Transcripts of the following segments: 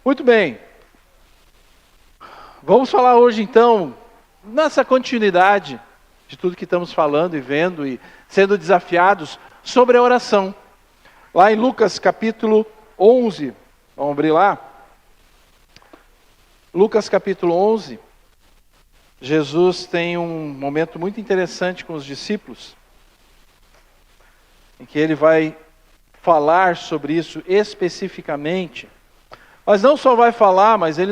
Muito bem. Vamos falar hoje então, nessa continuidade de tudo que estamos falando e vendo e sendo desafiados sobre a oração. Lá em Lucas capítulo 11, vamos abrir lá. Lucas capítulo 11, Jesus tem um momento muito interessante com os discípulos, em que ele vai falar sobre isso especificamente. Mas não só vai falar, mas ele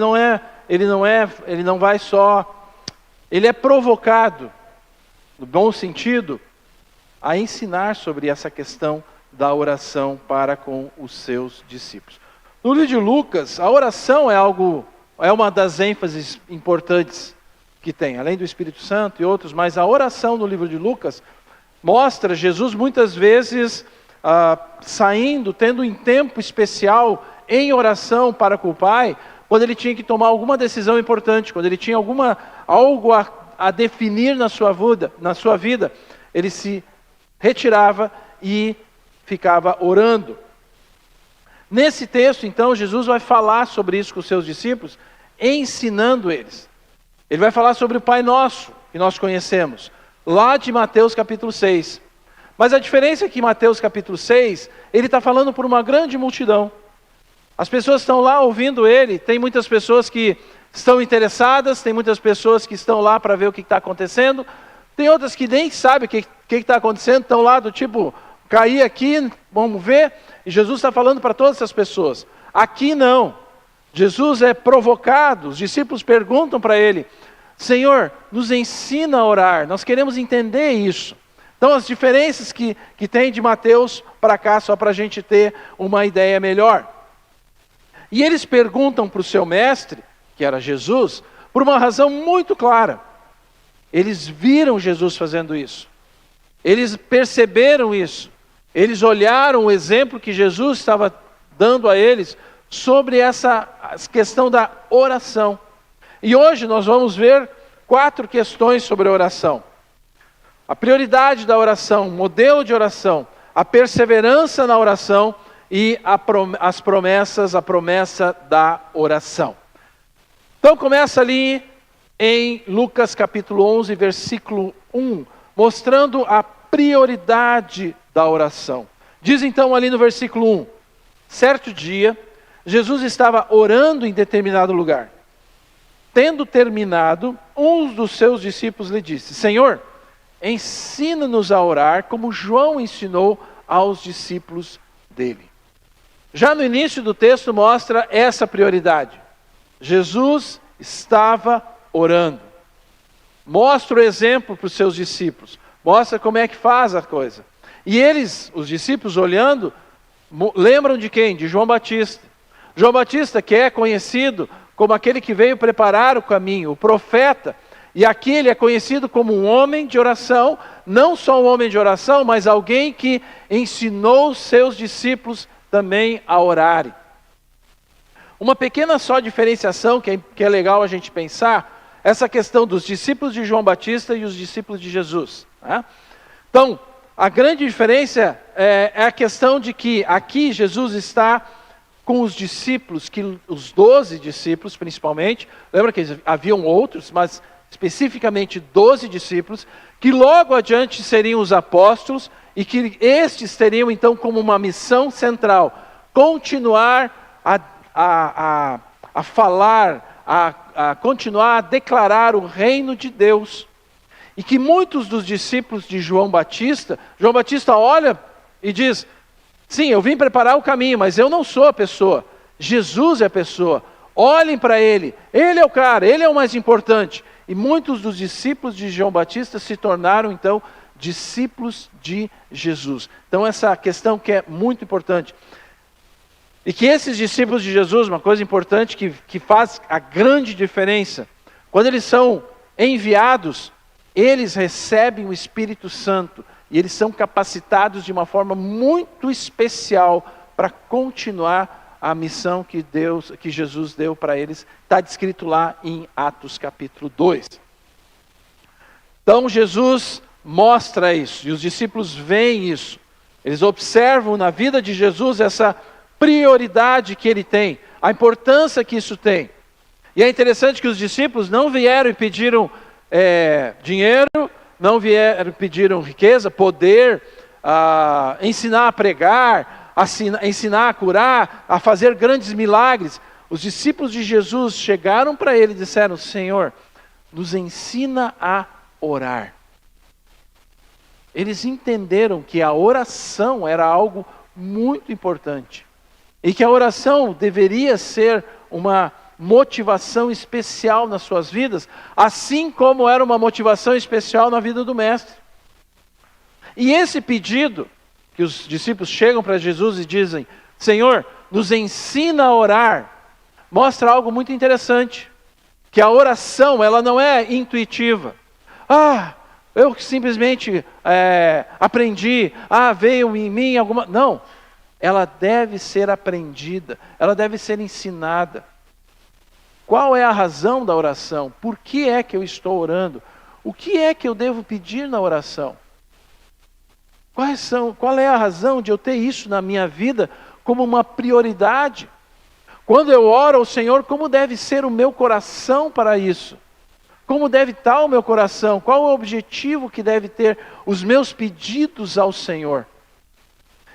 é provocado, no bom sentido, a ensinar sobre essa questão da oração para com os seus discípulos. No livro de Lucas, a oração é uma das ênfases importantes que tem, além do Espírito Santo e outros, mas a oração no livro de Lucas mostra Jesus muitas vezes saindo, tendo um tempo especial em oração para com o Pai, quando ele tinha que tomar alguma decisão importante, quando ele tinha algo a definir na sua vida, ele se retirava e ficava orando. Nesse texto, então, Jesus vai falar sobre isso com os seus discípulos, ensinando eles. Ele vai falar sobre o Pai Nosso, que nós conhecemos, lá de Mateus capítulo 6. Mas a diferença é que em Mateus capítulo 6, ele está falando por uma grande multidão. As pessoas estão lá ouvindo ele, tem muitas pessoas que estão interessadas, tem muitas pessoas que estão lá para ver o que está acontecendo, tem outras que nem sabem o que está acontecendo, estão lá do tipo, cair aqui, vamos ver, e Jesus está falando para todas essas pessoas. Aqui não, Jesus é provocado, os discípulos perguntam para ele, Senhor, nos ensina a orar, nós queremos entender isso. Então as diferenças que tem de Mateus para cá, só para a gente ter uma ideia melhor. E eles perguntam para o seu mestre, que era Jesus, por uma razão muito clara. Eles viram Jesus fazendo isso. Eles perceberam isso. Eles olharam o exemplo que Jesus estava dando a eles sobre essa questão da oração. E hoje nós vamos ver 4 questões sobre a oração. A prioridade da oração, o modelo de oração, a perseverança na oração e as promessas, a promessa da oração. Então começa ali em Lucas capítulo 11, versículo 1, mostrando a prioridade da oração. Diz então ali no versículo 1, certo dia, Jesus estava orando em determinado lugar. Tendo terminado, um dos seus discípulos lhe disse, Senhor, ensina-nos a orar como João ensinou aos discípulos dele. Já no início do texto mostra essa prioridade. Jesus estava orando. Mostra o exemplo para os seus discípulos. Mostra como é que faz a coisa. E eles, os discípulos olhando, lembram de quem? De João Batista. João Batista que é conhecido como aquele que veio preparar o caminho, o profeta. E aqui ele é conhecido como um homem de oração, não só um homem de oração, mas alguém que ensinou os seus discípulos também a orarem. Uma pequena só diferenciação que é legal a gente pensar, essa questão dos discípulos de João Batista e os discípulos de Jesus. Né? Então, a grande diferença é a questão de que aqui Jesus está com os discípulos, os 12 discípulos principalmente, lembra que haviam outros, mas especificamente 12 discípulos, que logo adiante seriam os apóstolos, e que estes teriam então como uma missão central, continuar a falar, a continuar a declarar o reino de Deus. E que muitos dos discípulos de João Batista olha e diz, sim, eu vim preparar o caminho, mas eu não sou a pessoa, Jesus é a pessoa. Olhem para ele é o cara, ele é o mais importante. E muitos dos discípulos de João Batista se tornaram então discípulos de Jesus. Então essa questão que é muito importante. E que esses discípulos de Jesus, uma coisa importante que faz a grande diferença, quando eles são enviados, eles recebem o Espírito Santo e eles são capacitados de uma forma muito especial para continuar a missão que Jesus deu para eles. Está descrito lá em Atos capítulo 2. Então Jesus mostra isso, e os discípulos veem isso. Eles observam na vida de Jesus essa prioridade que ele tem, a importância que isso tem. E é interessante que os discípulos não vieram e pediram dinheiro, não vieram e pediram riqueza, poder, ensinar a pregar, ensinar a curar, a fazer grandes milagres. Os discípulos de Jesus chegaram para ele e disseram: Senhor, nos ensina a orar. Eles entenderam que a oração era algo muito importante. E que a oração deveria ser uma motivação especial nas suas vidas, assim como era uma motivação especial na vida do Mestre. E esse pedido, que os discípulos chegam para Jesus e dizem: Senhor, nos ensina a orar, mostra algo muito interessante. Que a oração, ela não é intuitiva. Eu simplesmente aprendi, veio em mim alguma... Não, ela deve ser aprendida, ela deve ser ensinada. Qual é a razão da oração? Por que é que eu estou orando? O que é que eu devo pedir na oração? Qual é a razão de eu ter isso na minha vida como uma prioridade? Quando eu oro ao Senhor, como deve ser o meu coração para isso? Como deve estar o meu coração? Qual o objetivo que deve ter os meus pedidos ao Senhor?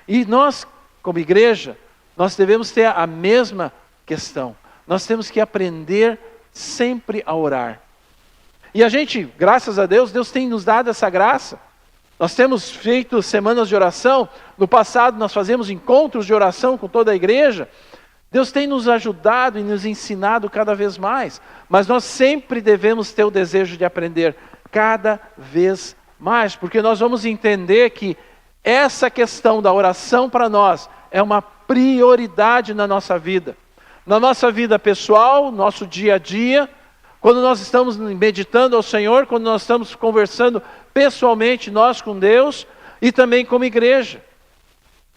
E nós, como igreja, nós devemos ter a mesma questão. Nós temos que aprender sempre a orar. E a gente, graças a Deus, Deus tem nos dado essa graça. Nós temos feito semanas de oração. No passado nós fazemos encontros de oração com toda a igreja. Deus tem nos ajudado e nos ensinado cada vez mais. Mas nós sempre devemos ter o desejo de aprender cada vez mais. Porque nós vamos entender que essa questão da oração para nós é uma prioridade na nossa vida. Na nossa vida pessoal, nosso dia a dia, quando nós estamos meditando ao Senhor, quando nós estamos conversando pessoalmente nós com Deus e também como igreja.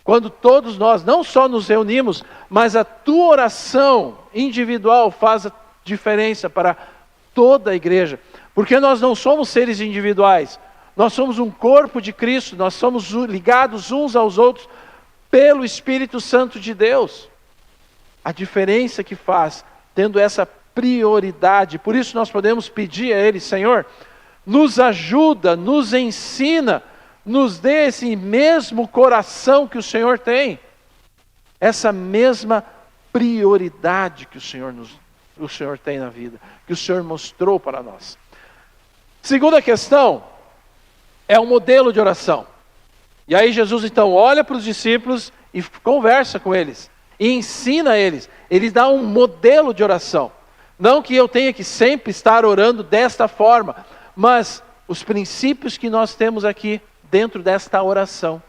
Quando todos nós não só nos reunimos, mas a tua oração individual faz a diferença para toda a igreja. Porque nós não somos seres individuais, nós somos um corpo de Cristo, nós somos ligados uns aos outros pelo Espírito Santo de Deus. A diferença que faz, tendo essa prioridade. Por isso nós podemos pedir a Ele: Senhor, nos ajuda, nos ensina, nos dê esse mesmo coração que o Senhor tem. Essa mesma prioridade que o Senhor tem na vida, que o Senhor mostrou para nós. Segunda questão é o modelo de oração. E aí Jesus então olha para os discípulos e conversa com eles. E ensina eles. Ele dá um modelo de oração. Não que eu tenha que sempre estar orando desta forma, mas os princípios que nós temos aqui dentro desta oração.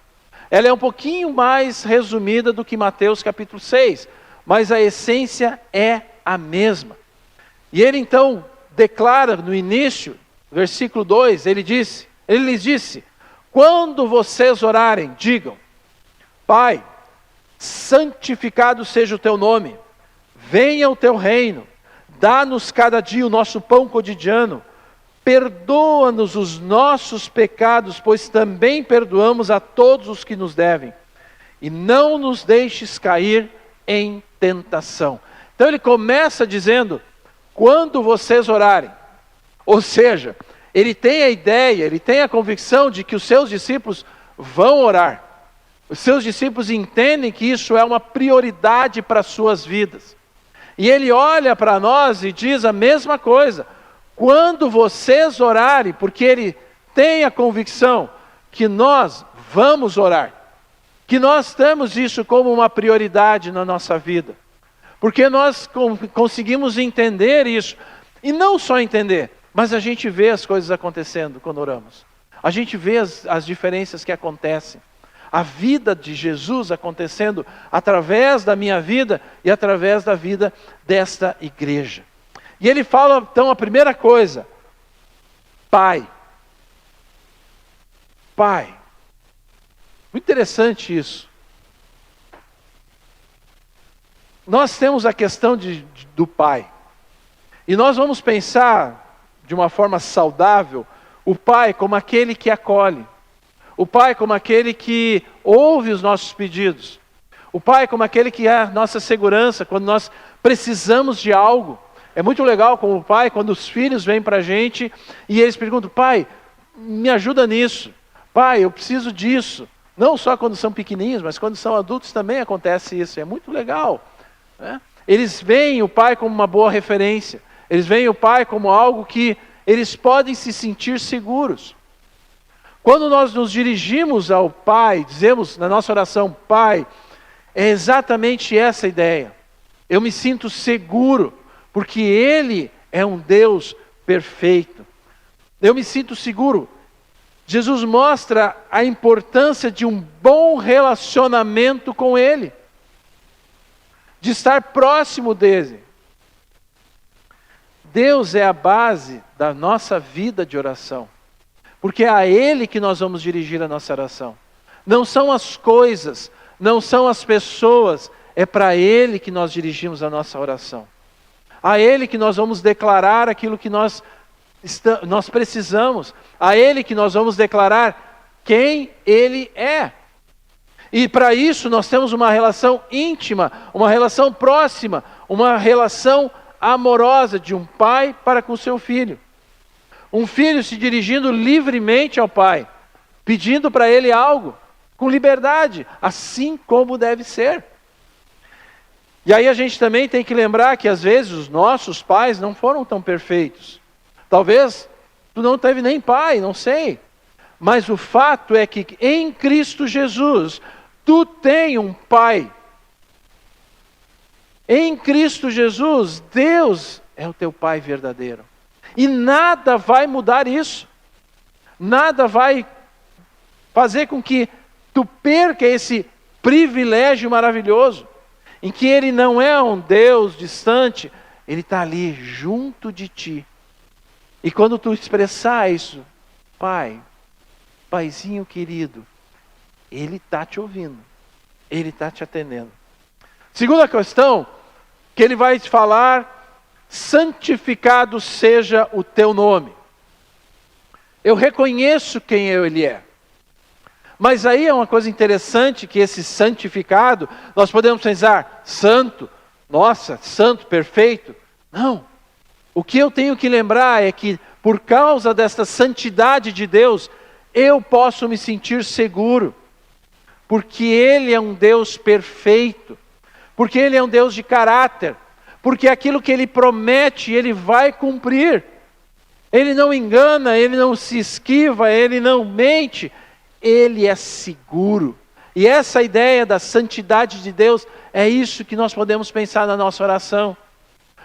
Ela é um pouquinho mais resumida do que Mateus capítulo 6, mas a essência é a mesma. E ele então declara no início, versículo 2, ele lhes disse: quando vocês orarem, digam: Pai, santificado seja o teu nome, venha o teu reino, dá-nos cada dia o nosso pão cotidiano, perdoa-nos os nossos pecados, pois também perdoamos a todos os que nos devem, e não nos deixes cair em tentação. Então ele começa dizendo: quando vocês orarem, ou seja, ele tem a ideia, ele tem a convicção de que os seus discípulos vão orar. Os seus discípulos entendem que isso é uma prioridade para as suas vidas. E ele olha para nós e diz a mesma coisa. Quando vocês orarem, porque ele tem a convicção que nós vamos orar. Que nós temos isso como uma prioridade na nossa vida. Porque nós conseguimos entender isso. E não só entender, mas a gente vê as coisas acontecendo quando oramos. A gente vê as diferenças que acontecem. A vida de Jesus acontecendo através da minha vida e através da vida desta igreja. E ele fala então a primeira coisa: Pai. Pai. Muito interessante isso. Nós temos a questão do Pai. E nós vamos pensar de uma forma saudável o Pai como aquele que acolhe. O Pai como aquele que ouve os nossos pedidos. O Pai como aquele que é a nossa segurança quando nós precisamos de algo. É muito legal como pai, quando os filhos vêm para a gente e eles perguntam: pai, me ajuda nisso. Pai, eu preciso disso. Não só quando são pequenininhos, mas quando são adultos também acontece isso. É muito legal, né? Eles veem o pai como uma boa referência. Eles veem o pai como algo que eles podem se sentir seguros. Quando nós nos dirigimos ao pai, dizemos na nossa oração, pai, é exatamente essa ideia. Eu me sinto seguro, porque Ele é um Deus perfeito. Eu me sinto seguro. Jesus mostra a importância de um bom relacionamento com Ele, de estar próximo dele. Deus é a base da nossa vida de oração, porque é a Ele que nós vamos dirigir a nossa oração. Não são as coisas, não são as pessoas, é para Ele que nós dirigimos a nossa oração. A Ele que nós vamos declarar aquilo que nós precisamos. A Ele que nós vamos declarar quem Ele é. E para isso nós temos uma relação íntima, uma relação próxima, uma relação amorosa de um pai para com seu filho. Um filho se dirigindo livremente ao pai, pedindo para ele algo, com liberdade, assim como deve ser. E aí a gente também tem que lembrar que às vezes os nossos pais não foram tão perfeitos. Talvez tu não teve nem pai, não sei. Mas o fato é que em Cristo Jesus, tu tem um pai. Em Cristo Jesus, Deus é o teu pai verdadeiro. E nada vai mudar isso. Nada vai fazer com que tu perca esse privilégio maravilhoso, em que Ele não é um Deus distante, Ele está ali junto de ti. E quando tu expressar isso, pai, paizinho querido, Ele está te ouvindo, Ele está te atendendo. Segunda questão, que Ele vai te falar: santificado seja o teu nome. Eu reconheço quem Ele é. Mas aí é uma coisa interessante, que esse santificado, nós podemos pensar, santo, nossa, santo, perfeito. Não. O que eu tenho que lembrar é que, por causa desta santidade de Deus, eu posso me sentir seguro. Porque Ele é um Deus perfeito. Porque Ele é um Deus de caráter. Porque aquilo que Ele promete, Ele vai cumprir. Ele não engana, Ele não se esquiva, Ele não mente. Ele é seguro. E essa ideia da santidade de Deus, é isso que nós podemos pensar na nossa oração.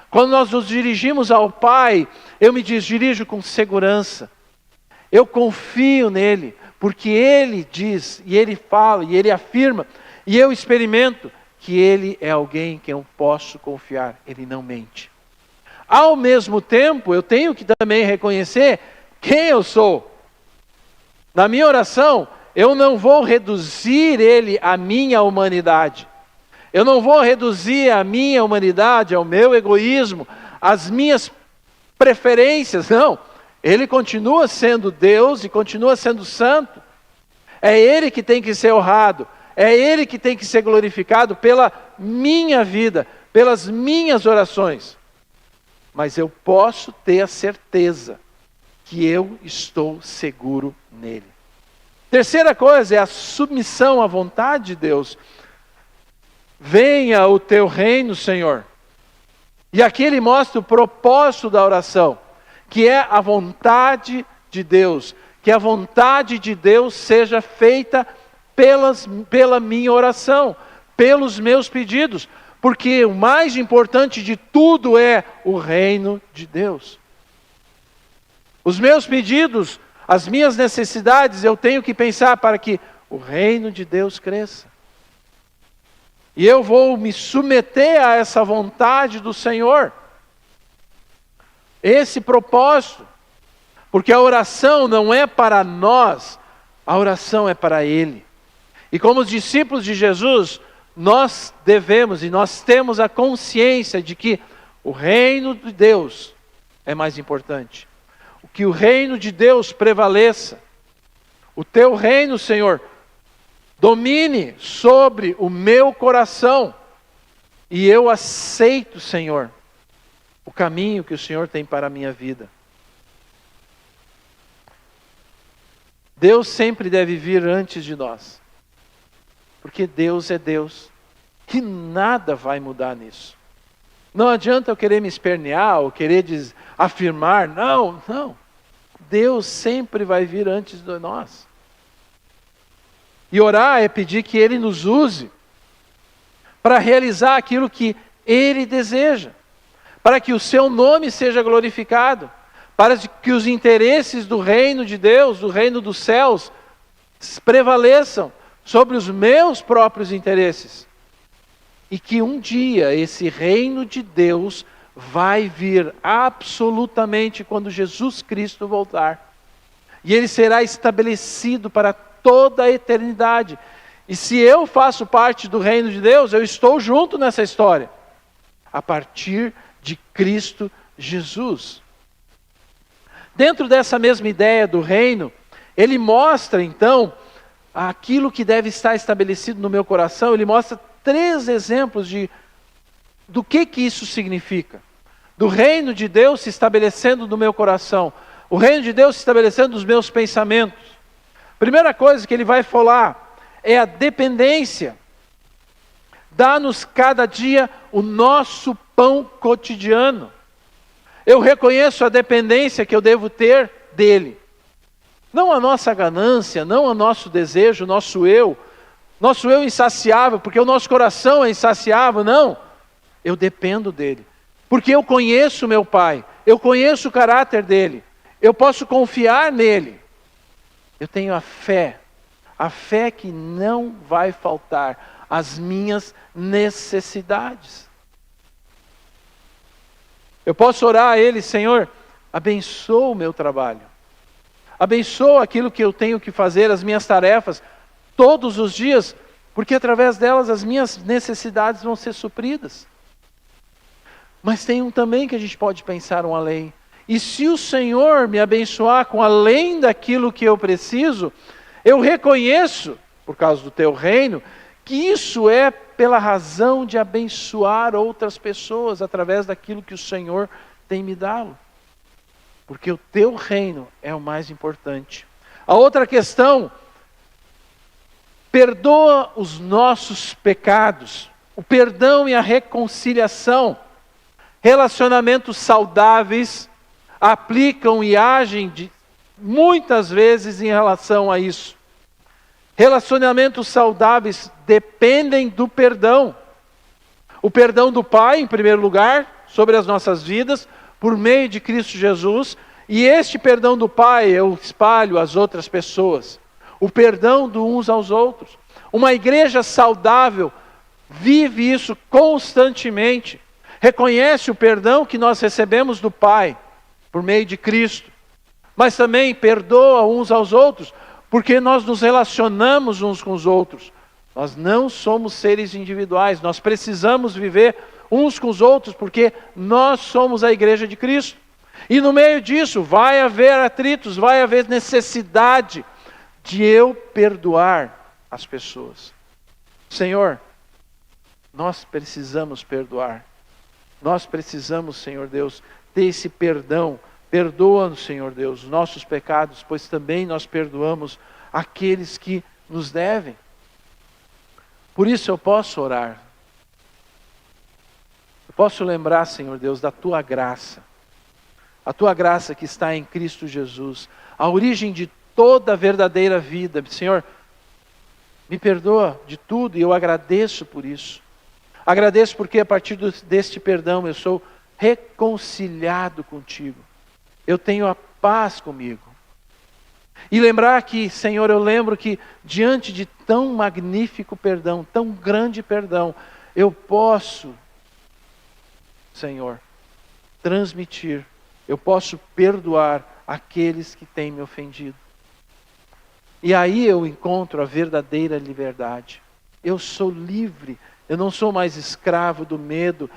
Quando nós nos dirigimos ao Pai, eu me dirijo com segurança. Eu confio nele, porque Ele diz, e Ele fala, e Ele afirma, e eu experimento que Ele é alguém em quem eu posso confiar. Ele não mente. Ao mesmo tempo, eu tenho que também reconhecer quem eu sou. Na minha oração, eu não vou reduzir Ele à minha humanidade. Eu não vou reduzir a minha humanidade, ao meu egoísmo, às minhas preferências, não. Ele continua sendo Deus e continua sendo santo. É Ele que tem que ser honrado. É Ele que tem que ser glorificado pela minha vida, pelas minhas orações. Mas eu posso ter a certeza que eu estou seguro nele. Terceira coisa é a submissão à vontade de Deus. Venha o teu reino, Senhor. E aqui ele mostra o propósito da oração, que é a vontade de Deus. Que a vontade de Deus seja feita pela minha oração, pelos meus pedidos. Porque o mais importante de tudo é o reino de Deus. Os meus pedidos, as minhas necessidades, eu tenho que pensar para que o reino de Deus cresça. E eu vou me submeter a essa vontade do Senhor. Esse propósito. Porque a oração não é para nós, a oração é para Ele. E como os discípulos de Jesus, nós devemos e nós temos a consciência de que o reino de Deus é mais importante. Que o reino de Deus prevaleça. O teu reino, Senhor, domine sobre o meu coração. E eu aceito, Senhor, o caminho que o Senhor tem para a minha vida. Deus sempre deve vir antes de nós. Porque Deus é Deus. E nada vai mudar nisso. Não adianta eu querer me espernear ou querer afirmar. Não. Deus sempre vai vir antes de nós. E orar é pedir que Ele nos use para realizar aquilo que Ele deseja. Para que o Seu nome seja glorificado. Para que os interesses do reino de Deus, do reino dos céus, prevaleçam sobre os meus próprios interesses. E que um dia esse reino de Deus vai vir absolutamente quando Jesus Cristo voltar. E ele será estabelecido para toda a eternidade. E se eu faço parte do reino de Deus, eu estou junto nessa história. A partir de Cristo Jesus. Dentro dessa mesma ideia do reino, ele mostra então aquilo que deve estar estabelecido no meu coração. Ele mostra 3 exemplos do que isso significa. Do reino de Deus se estabelecendo no meu coração. O reino de Deus se estabelecendo nos meus pensamentos. Primeira coisa que ele vai falar é a dependência. Dá-nos cada dia o nosso pão cotidiano. Eu reconheço a dependência que eu devo ter dele. Não a nossa ganância, não o nosso desejo, nosso eu insaciável, porque o nosso coração é insaciável, não. Eu dependo dele. Porque eu conheço meu Pai, eu conheço o caráter dele, eu posso confiar nele. Eu tenho a fé que não vai faltar às minhas necessidades. Eu posso orar a Ele, Senhor, abençoa o meu trabalho. Abençoa aquilo que eu tenho que fazer, as minhas tarefas, todos os dias, porque através delas as minhas necessidades vão ser supridas. Mas tem um também que a gente pode pensar um além. E se o Senhor me abençoar com além daquilo que eu preciso, eu reconheço, por causa do teu reino, que isso é pela razão de abençoar outras pessoas através daquilo que o Senhor tem me dado. Porque o teu reino é o mais importante. A outra questão, perdoa os nossos pecados. O perdão e a reconciliação. Relacionamentos saudáveis aplicam e agem muitas vezes em relação a isso. Relacionamentos saudáveis dependem do perdão. O perdão do Pai, em primeiro lugar, sobre as nossas vidas, por meio de Cristo Jesus. E este perdão do Pai eu espalho às outras pessoas. O perdão de uns aos outros. Uma igreja saudável vive isso constantemente. Reconhece o perdão que nós recebemos do Pai, por meio de Cristo. Mas também perdoa uns aos outros, porque nós nos relacionamos uns com os outros. Nós não somos seres individuais, nós precisamos viver uns com os outros, porque nós somos a igreja de Cristo. E no meio disso vai haver atritos, vai haver necessidade de eu perdoar as pessoas. Senhor, nós precisamos perdoar. Nós precisamos, Senhor Deus, ter esse perdão. Perdoa-nos, Senhor Deus, os nossos pecados, pois também nós perdoamos aqueles que nos devem. Por isso eu posso orar. Eu posso lembrar, Senhor Deus, da Tua graça. A Tua graça que está em Cristo Jesus. A origem de toda a verdadeira vida. Senhor, me perdoa de tudo e eu agradeço por isso. Agradeço porque a partir deste perdão eu sou reconciliado contigo. Eu tenho a paz comigo. E lembrar que, Senhor, eu lembro que diante de tão magnífico perdão, tão grande perdão, eu posso, Senhor, transmitir, eu posso perdoar aqueles que têm me ofendido. E aí eu encontro a verdadeira liberdade. Eu sou livre, eu não sou mais escravo do medo,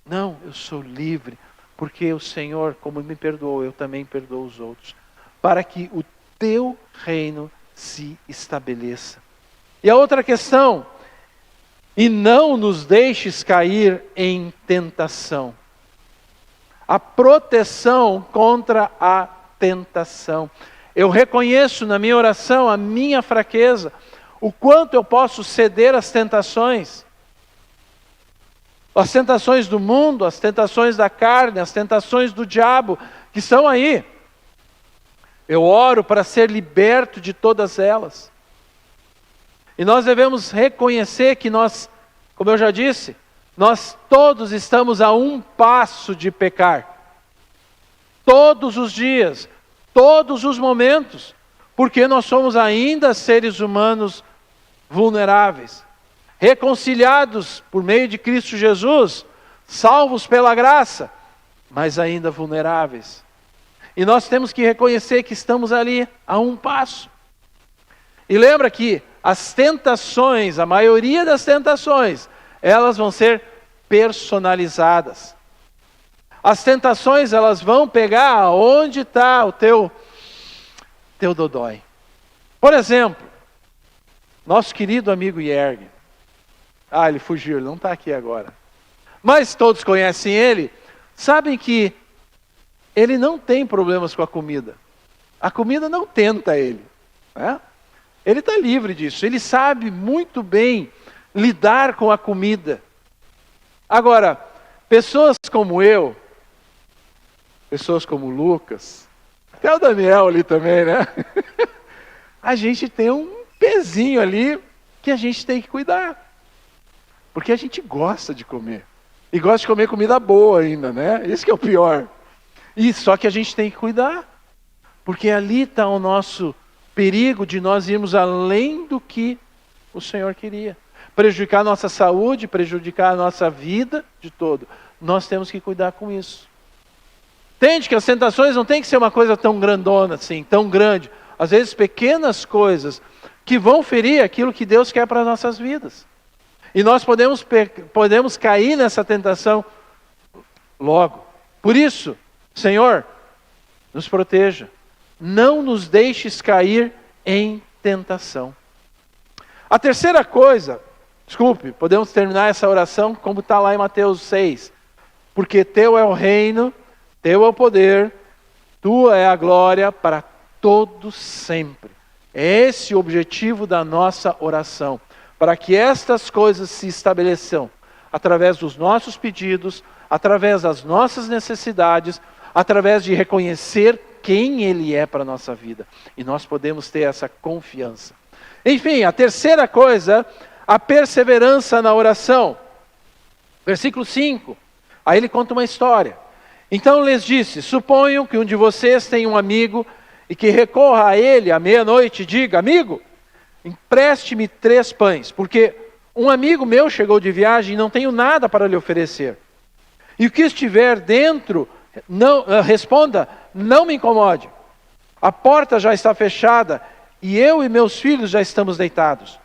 não, eu sou livre. Porque o Senhor, como me perdoou, eu também perdoo os outros. Para que o teu reino se estabeleça. E a outra questão, e não nos deixes cair em tentação. A proteção contra a tentação. Eu reconheço na minha oração a minha fraqueza, o quanto eu posso ceder às tentações. As tentações do mundo, as tentações da carne, as tentações do diabo, que estão aí. Eu oro para ser liberto de todas elas. E nós devemos reconhecer que nós, como eu já disse, nós todos estamos a um passo de pecar. Todos os dias, todos os momentos, porque nós somos ainda seres humanos vulneráveis, reconciliados por meio de Cristo Jesus, salvos pela graça, mas ainda vulneráveis. E nós temos que reconhecer que estamos ali a um passo. E lembra que as tentações, a maioria das tentações, elas vão ser personalizadas. As tentações, elas vão pegar onde está o teu dodói. Por exemplo, nosso querido amigo Yerg. Ele fugiu, ele não está aqui agora. Mas todos conhecem ele, sabem que ele não tem problemas com a comida. A comida não tenta ele. Né? Ele está livre disso, ele sabe muito bem lidar com a comida. Agora, pessoas como eu, pessoas como o Lucas, até o Daniel ali também, né? A gente tem um pezinho ali que a gente tem que cuidar. Porque a gente gosta de comer. E gosta de comer comida boa ainda, né? Isso que é o pior. E só que a gente tem que cuidar. Porque ali está o nosso perigo de nós irmos além do que o Senhor queria. Prejudicar a nossa saúde, prejudicar a nossa vida de todo. Nós temos que cuidar com isso. Entende que as tentações não tem que ser uma coisa tão grandona assim, tão grande. Às vezes pequenas coisas que vão ferir aquilo que Deus quer para as nossas vidas. E nós podemos cair nessa tentação logo. Por isso, Senhor, nos proteja. Não nos deixes cair em tentação. A terceira coisa, podemos terminar essa oração como está lá em Mateus 6. Porque teu é o reino, teu é o poder, tua é a glória para todos sempre. É esse o objetivo da nossa oração. Para que estas coisas se estabeleçam através dos nossos pedidos, através das nossas necessidades, através de reconhecer quem Ele é para a nossa vida. E nós podemos ter essa confiança. Enfim, a terceira coisa, a perseverança na oração. Versículo 5, aí ele conta uma história. Então lhes disse, suponham que um de vocês tem um amigo e que recorra a ele à meia-noite e diga, amigo, empreste-me 3 pães, porque um amigo meu chegou de viagem e não tenho nada para lhe oferecer. E o que estiver dentro, responda, não me incomode. A porta já está fechada e eu e meus filhos já estamos deitados.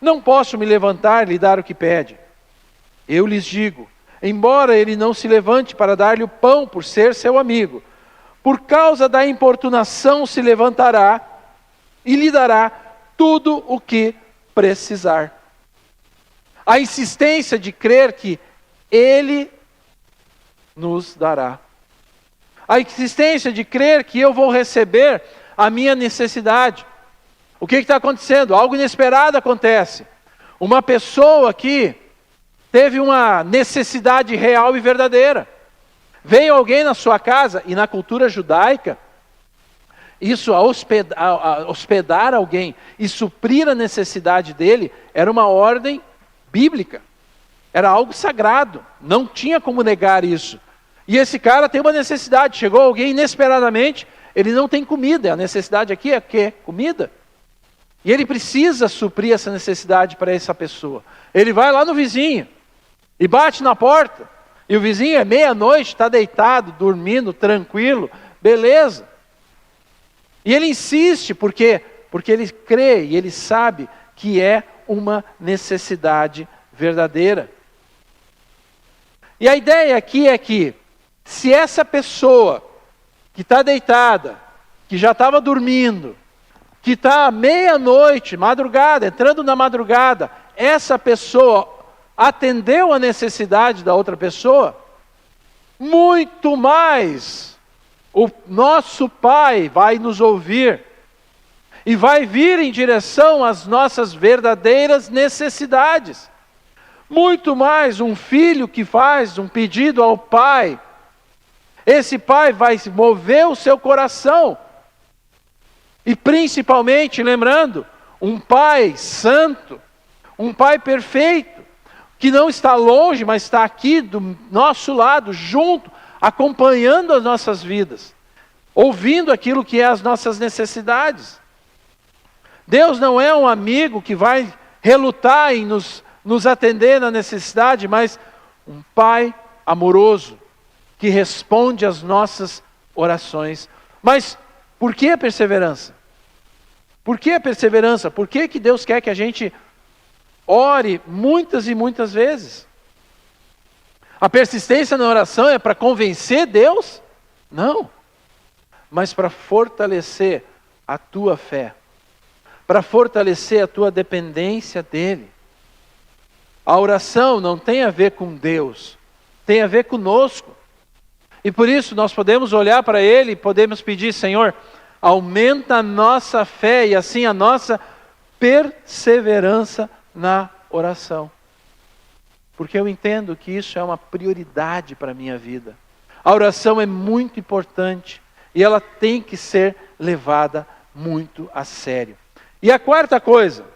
Não posso me levantar e lhe dar o que pede. Eu lhes digo, embora ele não se levante para dar-lhe o pão por ser seu amigo, por causa da importunação se levantará e lhe dará tudo o que precisar. A insistência de crer que Ele nos dará. A insistência de crer que eu vou receber a minha necessidade. O que está acontecendo? Algo inesperado acontece. Uma pessoa aqui teve uma necessidade real e verdadeira. Veio alguém na sua casa, e na cultura judaica, isso, hospedar alguém e suprir a necessidade dele, era uma ordem bíblica. Era algo sagrado, não tinha como negar isso. E esse cara tem uma necessidade, chegou alguém inesperadamente, ele não tem comida, a necessidade aqui é que? Comida. E ele precisa suprir essa necessidade para essa pessoa. Ele vai lá no vizinho e bate na porta, e o vizinho é meia-noite, está deitado, dormindo, tranquilo, beleza. E ele insiste, por quê? Porque ele crê e ele sabe que é uma necessidade verdadeira. E a ideia aqui é que, se essa pessoa que está deitada, que já estava dormindo, que está meia-noite, madrugada, entrando na madrugada, essa pessoa atendeu a necessidade da outra pessoa, muito mais o nosso Pai vai nos ouvir e vai vir em direção às nossas verdadeiras necessidades. Muito mais um filho que faz um pedido ao Pai, esse Pai vai mover o seu coração. E principalmente, lembrando, um Pai santo, um Pai perfeito, que não está longe, mas está aqui do nosso lado, junto, acompanhando as nossas vidas, ouvindo aquilo que é as nossas necessidades. Deus não é um amigo que vai relutar em nos atender na necessidade, mas um Pai amoroso, que responde às nossas orações. Mas por que a perseverança? Por que a perseverança? Por que Deus quer que a gente ore muitas e muitas vezes? A persistência na oração é para convencer Deus? Não. Mas para fortalecer a tua fé, para fortalecer a tua dependência dEle. A oração não tem a ver com Deus, tem a ver conosco. E por isso nós podemos olhar para Ele e podemos pedir: Senhor, aumenta a nossa fé e assim a nossa perseverança na oração. Porque eu entendo que isso é uma prioridade para a minha vida. A oração é muito importante e ela tem que ser levada muito a sério. E a quarta coisa,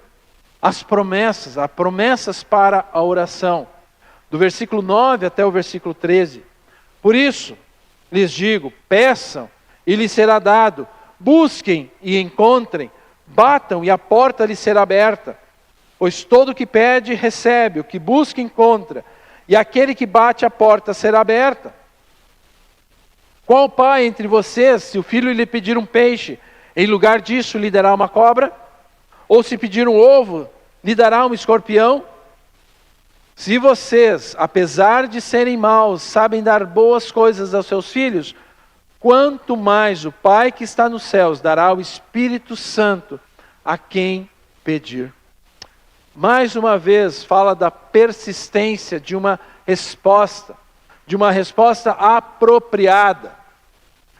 as promessas para a oração. Do versículo 9 até o versículo 13. Por isso, lhes digo, peçam e lhes será dado, busquem e encontrem, batam e a porta lhes será aberta. Pois todo o que pede, recebe, o que busca, encontra, e aquele que bate a porta será aberta. Qual pai entre vocês, se o filho lhe pedir um peixe, em lugar disso lhe dará uma cobra? Ou se pedir um ovo, lhe dará um escorpião? Se vocês, apesar de serem maus, sabem dar boas coisas aos seus filhos, quanto mais o Pai que está nos céus dará o Espírito Santo a quem pedir. Mais uma vez fala da persistência de uma resposta apropriada.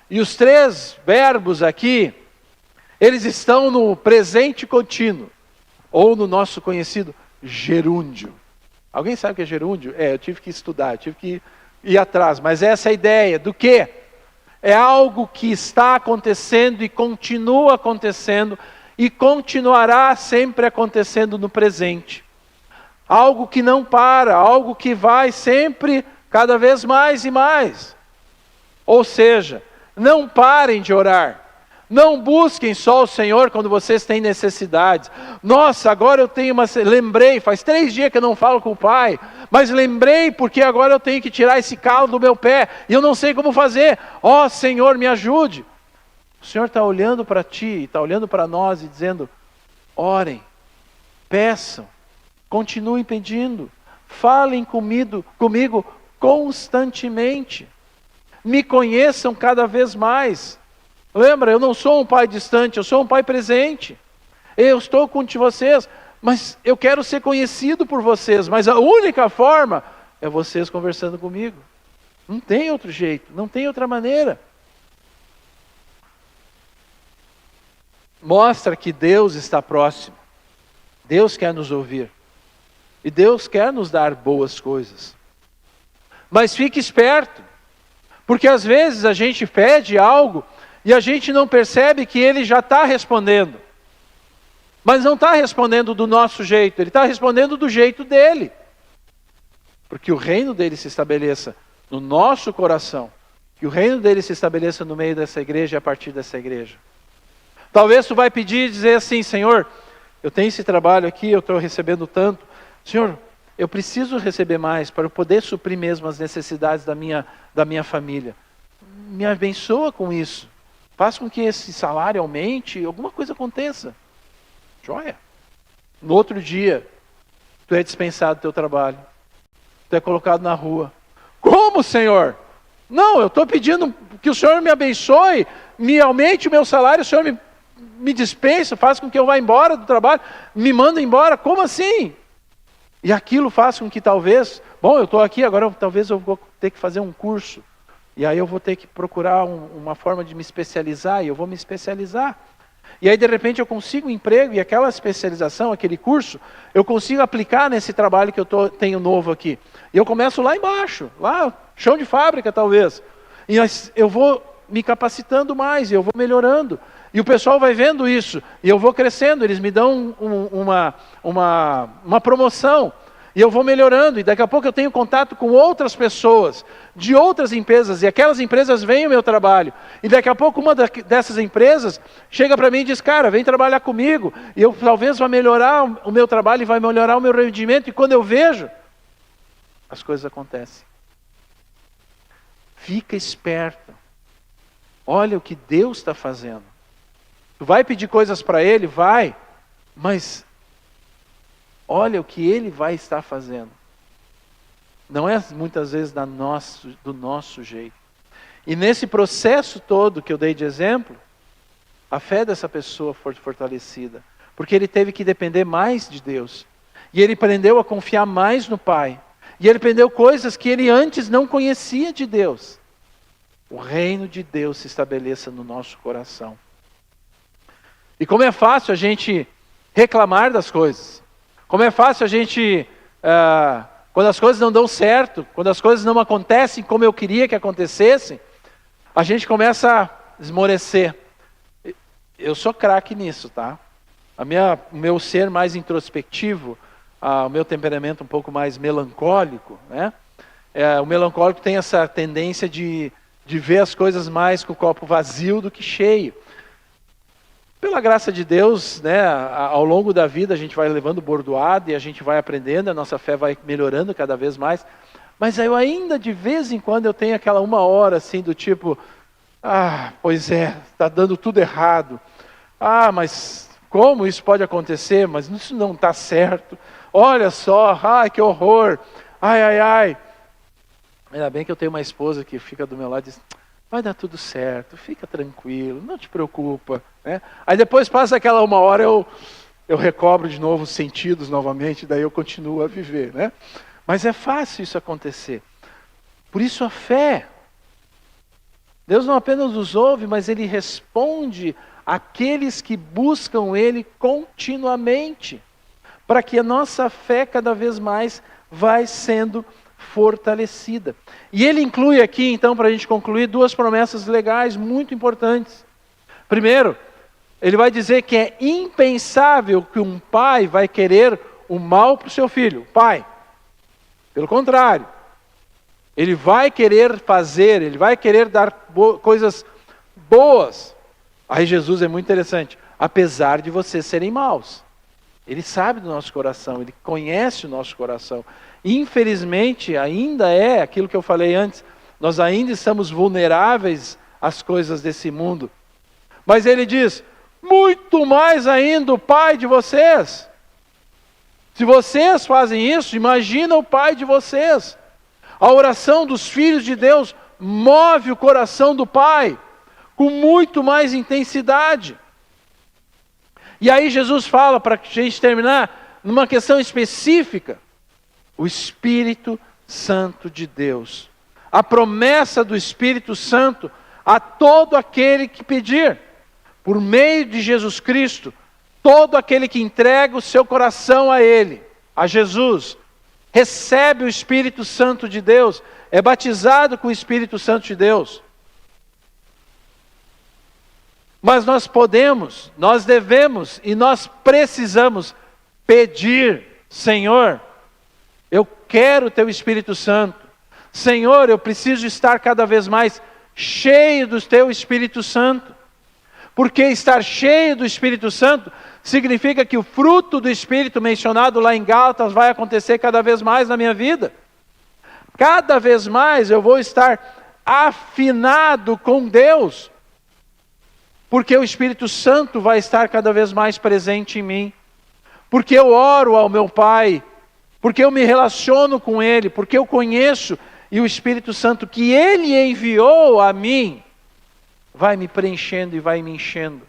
E os três verbos aqui, eles estão no presente contínuo, ou no nosso conhecido gerúndio. Alguém sabe o que é gerúndio? Eu tive que estudar, eu tive que ir atrás, mas essa é a ideia do quê? É algo que está acontecendo e continua acontecendo e continuará sempre acontecendo no presente. Algo que não para, algo que vai sempre cada vez mais e mais. Ou seja, não parem de orar. Não busquem só o Senhor quando vocês têm necessidades. Nossa, agora eu tenho lembrei, faz 3 dias que eu não falo com o Pai, mas lembrei porque agora eu tenho que tirar esse calo do meu pé e eu não sei como fazer. Ó Senhor, me ajude. O Senhor está olhando para ti, está olhando para nós e dizendo: orem, peçam, continuem pedindo, falem comigo constantemente, me conheçam cada vez mais. Lembra, eu não sou um pai distante, eu sou um pai presente. Eu estou com vocês, mas eu quero ser conhecido por vocês. Mas a única forma é vocês conversando comigo. Não tem outro jeito, não tem outra maneira. Mostra que Deus está próximo. Deus quer nos ouvir. E Deus quer nos dar boas coisas. Mas fique esperto, porque às vezes a gente pede algo e a gente não percebe que Ele já está respondendo. Mas não está respondendo do nosso jeito, Ele está respondendo do jeito dEle. Porque o reino dEle se estabeleça no nosso coração. Que o reino dEle se estabeleça no meio dessa igreja e a partir dessa igreja. Talvez tu vai pedir e dizer assim: Senhor, eu tenho esse trabalho aqui, eu estou recebendo tanto. Senhor, eu preciso receber mais para eu poder suprir mesmo as necessidades da minha família. Me abençoa com isso. Faz com que esse salário aumente, alguma coisa aconteça. Joia. No outro dia, tu é dispensado do teu trabalho. Tu é colocado na rua. Como, Senhor? Não, eu estou pedindo que o Senhor me abençoe, me aumente o meu salário, o Senhor me dispensa, faz com que eu vá embora do trabalho, me manda embora. Como assim? E aquilo faz com que talvez, bom, eu estou aqui, agora talvez eu vou ter que fazer um curso. E aí eu vou ter que procurar uma forma de me especializar, e eu vou me especializar. E aí de repente eu consigo um emprego, e aquela especialização, aquele curso, eu consigo aplicar nesse trabalho que eu tenho novo aqui. E eu começo lá embaixo, lá, chão de fábrica talvez. E eu vou me capacitando mais, e eu vou melhorando. E o pessoal vai vendo isso, e eu vou crescendo, eles me dão uma promoção, e eu vou melhorando, e daqui a pouco eu tenho contato com outras pessoas, de outras empresas, e aquelas empresas veem o meu trabalho, e daqui a pouco uma dessas empresas chega para mim e diz, cara, vem trabalhar comigo, e eu talvez vá melhorar o meu trabalho, e vai melhorar o meu rendimento, e quando eu vejo, as coisas acontecem. Fica esperto, olha o que Deus está fazendo. Tu vai pedir coisas para Ele? Vai. Mas olha o que Ele vai estar fazendo. Não é muitas vezes do nosso jeito. E nesse processo todo que eu dei de exemplo, a fé dessa pessoa foi fortalecida. Porque ele teve que depender mais de Deus. E ele aprendeu a confiar mais no Pai. E ele aprendeu coisas que ele antes não conhecia de Deus. O reino de Deus se estabeleça no nosso coração. E como é fácil a gente reclamar das coisas. Como é fácil a gente, quando as coisas não dão certo, quando as coisas não acontecem como eu queria que acontecessem, a gente começa a esmorecer. Eu sou craque nisso, tá? O meu ser mais introspectivo, o meu temperamento um pouco mais melancólico, né? O melancólico tem essa tendência de ver as coisas mais com o copo vazio do que cheio. Pela graça de Deus, né, ao longo da vida a gente vai levando bordoada e a gente vai aprendendo, a nossa fé vai melhorando cada vez mais. Mas eu ainda de vez em quando eu tenho aquela uma hora assim do tipo, pois é, está dando tudo errado. Mas como isso pode acontecer? Mas isso não está certo. Olha só, que horror. Ai. Ainda bem que eu tenho uma esposa que fica do meu lado e diz, vai dar tudo certo, fica tranquilo, não te preocupa. Né? Aí depois passa aquela uma hora, eu recobro de novo os sentidos novamente, daí eu continuo a viver. Né? Mas é fácil isso acontecer. Por isso a fé. Deus não apenas nos ouve, mas Ele responde àqueles que buscam Ele continuamente. Para que a nossa fé cada vez mais vai sendo fortalecida. E ele inclui aqui, então, para a gente concluir, duas promessas legais muito importantes. Primeiro, ele vai dizer que é impensável que um pai vai querer o mal para o seu filho. Pai, pelo contrário, ele vai querer fazer, ele vai querer dar coisas boas. Aí Jesus é muito interessante, apesar de vocês serem maus. Ele sabe do nosso coração, Ele conhece o nosso coração. Infelizmente, ainda é aquilo que eu falei antes, nós ainda estamos vulneráveis às coisas desse mundo. Mas Ele diz, muito mais ainda o Pai de vocês. Se vocês fazem isso, imagina o Pai de vocês. A oração dos filhos de Deus move o coração do Pai com muito mais intensidade. E aí Jesus fala, para a gente terminar, numa questão específica, o Espírito Santo de Deus. A promessa do Espírito Santo a todo aquele que pedir, por meio de Jesus Cristo, todo aquele que entrega o seu coração a Ele, a Jesus, recebe o Espírito Santo de Deus, é batizado com o Espírito Santo de Deus. Mas nós podemos, nós devemos e nós precisamos pedir, Senhor, eu quero o Teu Espírito Santo. Senhor, eu preciso estar cada vez mais cheio do Teu Espírito Santo. Porque estar cheio do Espírito Santo significa que o fruto do Espírito mencionado lá em Gálatas vai acontecer cada vez mais na minha vida. Cada vez mais eu vou estar afinado com Deus. Porque o Espírito Santo vai estar cada vez mais presente em mim. Porque eu oro ao meu Pai. Porque eu me relaciono com Ele. Porque eu conheço. E o Espírito Santo que Ele enviou a mim vai me preenchendo e vai me enchendo.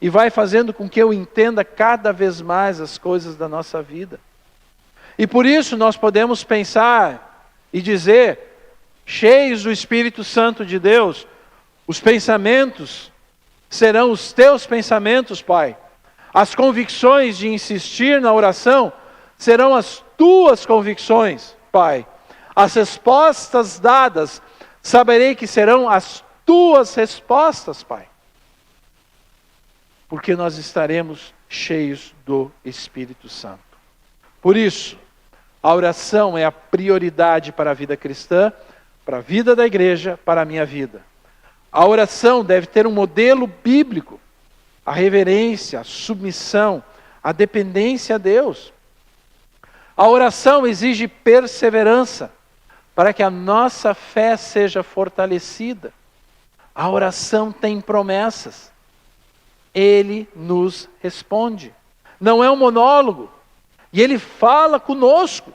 E vai fazendo com que eu entenda cada vez mais as coisas da nossa vida. E por isso nós podemos pensar e dizer, cheios do Espírito Santo de Deus, os pensamentos serão os teus pensamentos, Pai. As convicções de insistir na oração serão as tuas convicções, Pai. As respostas dadas, saberei que serão as tuas respostas, Pai. Porque nós estaremos cheios do Espírito Santo. Por isso, a oração é a prioridade para a vida cristã, para a vida da igreja, para a minha vida. A oração deve ter um modelo bíblico, a reverência, a submissão, a dependência a Deus. A oração exige perseverança, para que a nossa fé seja fortalecida. A oração tem promessas. Ele nos responde. Não é um monólogo. E Ele fala conosco.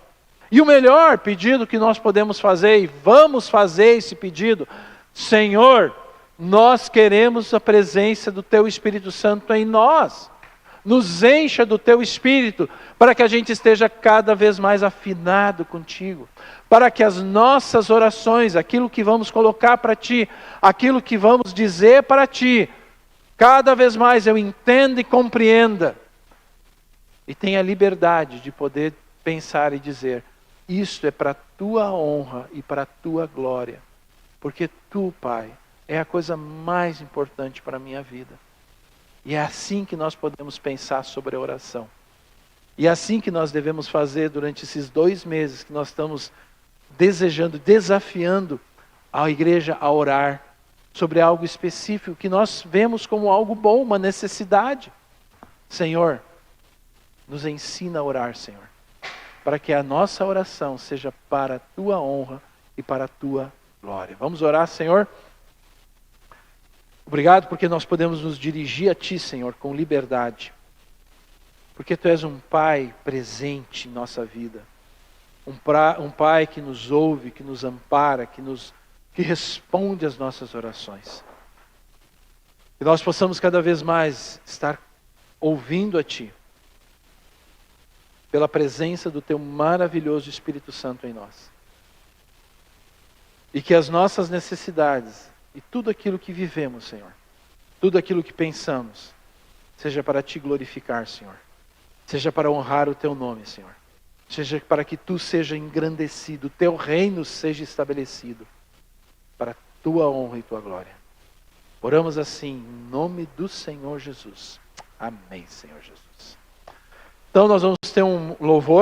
E o melhor pedido que nós podemos fazer, e vamos fazer esse pedido: Senhor, nós queremos a presença do Teu Espírito Santo em nós. Nos encha do Teu Espírito, para que a gente esteja cada vez mais afinado contigo. Para que as nossas orações, aquilo que vamos colocar para Ti, aquilo que vamos dizer para Ti, cada vez mais eu entenda e compreenda. E tenha liberdade de poder pensar e dizer, isto é para a Tua honra e para a Tua glória. Porque Tu, Pai, é a coisa mais importante para a minha vida. E é assim que nós podemos pensar sobre a oração. E é assim que nós devemos fazer durante esses 2 meses que nós estamos desejando, desafiando a igreja a orar sobre algo específico que nós vemos como algo bom, uma necessidade. Senhor, nos ensina a orar, Senhor, para que a nossa oração seja para a Tua honra e para a Tua glória. Vamos orar, Senhor? Obrigado porque nós podemos nos dirigir a Ti, Senhor, com liberdade. Porque Tu és um Pai presente em nossa vida. Um Pai que nos ouve, que nos ampara, que responde às nossas orações. Que nós possamos cada vez mais estar ouvindo a Ti. Pela presença do Teu maravilhoso Espírito Santo em nós. E que as nossas necessidades e tudo aquilo que vivemos, Senhor, tudo aquilo que pensamos, seja para Te glorificar, Senhor. Seja para honrar o Teu nome, Senhor. Seja para que Tu seja engrandecido, o Teu reino seja estabelecido, para a Tua honra e Tua glória. Oramos assim, em nome do Senhor Jesus. Amém, Senhor Jesus. Então nós vamos ter um louvor.